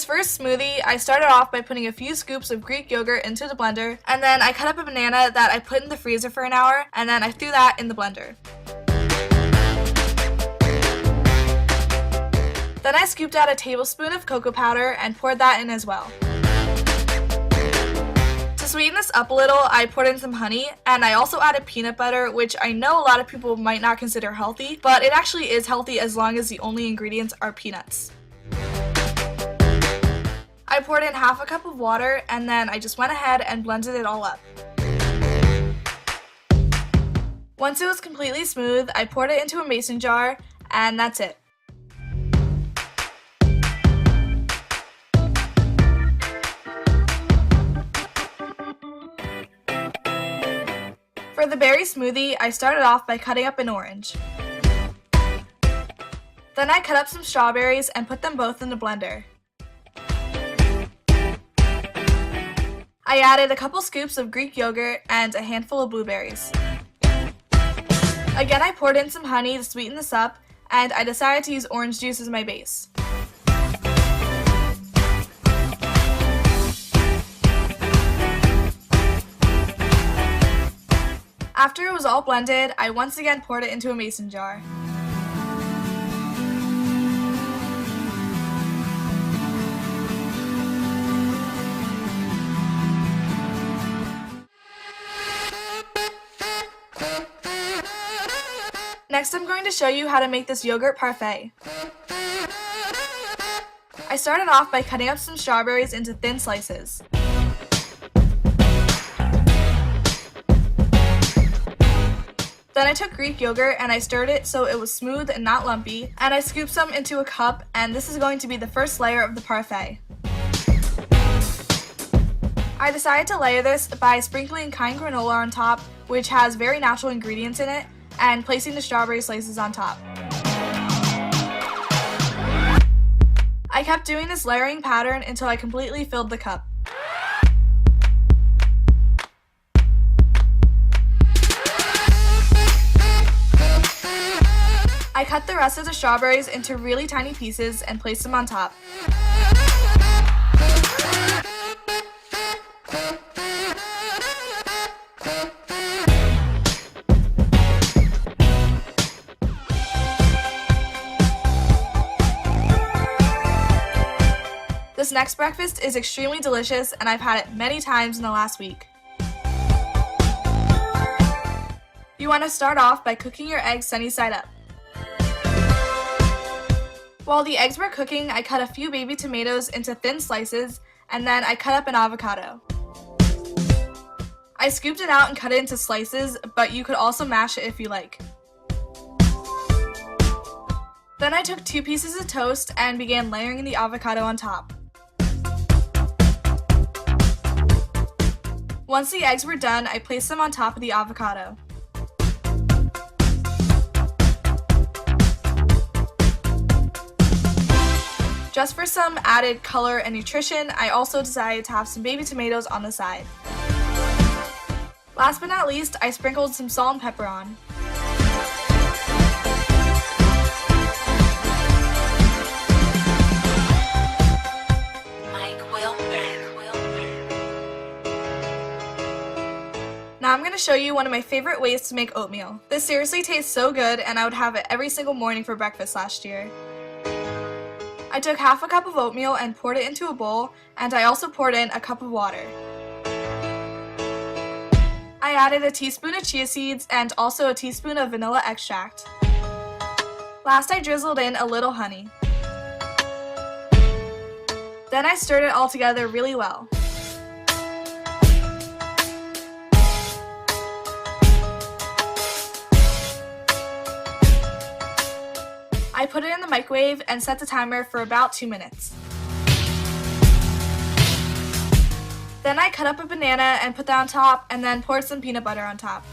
this first smoothie, I started off by putting a few scoops of Greek yogurt into the blender, and then I cut up a banana that I put in the freezer for an hour, and then I threw that in the blender. Then I scooped out a tablespoon of cocoa powder and poured that in as well. To sweeten this up a little, I poured in some honey, and I also added peanut butter, which I know a lot of people might not consider healthy, but it actually is healthy as long as the only ingredients are peanuts. I poured in half a cup of water, and then I just went ahead and blended it all up. Once it was completely smooth, I poured it into a mason jar, and that's it. For the berry smoothie, I started off by cutting up an orange. Then I cut up some strawberries and put them both in the blender. I added a couple scoops of Greek yogurt and a handful of blueberries. Again, I poured in some honey to sweeten this up, and I decided to use orange juice as my base. After it was all blended, I once again poured it into a mason jar. Next, I'm going to show you how to make this yogurt parfait. I started off by cutting up some strawberries into thin slices. Then I took Greek yogurt and I stirred it so it was smooth and not lumpy, and I scooped some into a cup, and this is going to be the first layer of the parfait. I decided to layer this by sprinkling kind granola on top, which has very natural ingredients in it, and placing the strawberry slices on top. I kept doing this layering pattern until I completely filled the cup. I cut the rest of the strawberries into really tiny pieces and placed them on top. This next breakfast is extremely delicious, and I've had it many times in the last week. You want to start off by cooking your eggs sunny side up. While the eggs were cooking, I cut a few baby tomatoes into thin slices, and then I cut up an avocado. I scooped it out and cut it into slices, but you could also mash it if you like. Then I took 2 pieces of toast and began layering the avocado on top. Once the eggs were done, I placed them on top of the avocado. Just for some added color and nutrition, I also decided to have some baby tomatoes on the side. Last but not least, I sprinkled some salt and pepper on. Now I'm going to show you one of my favorite ways to make oatmeal. This seriously tastes so good, and I would have it every single morning for breakfast last year. I took half a cup of oatmeal and poured it into a bowl, and I also poured in a cup of water. I added a teaspoon of chia seeds and also a teaspoon of vanilla extract. Last, I drizzled in a little honey. Then I stirred it all together really well. I put it in the microwave and set the timer for about 2 minutes. Then I cut up a banana and put that on top, and then poured some peanut butter on top.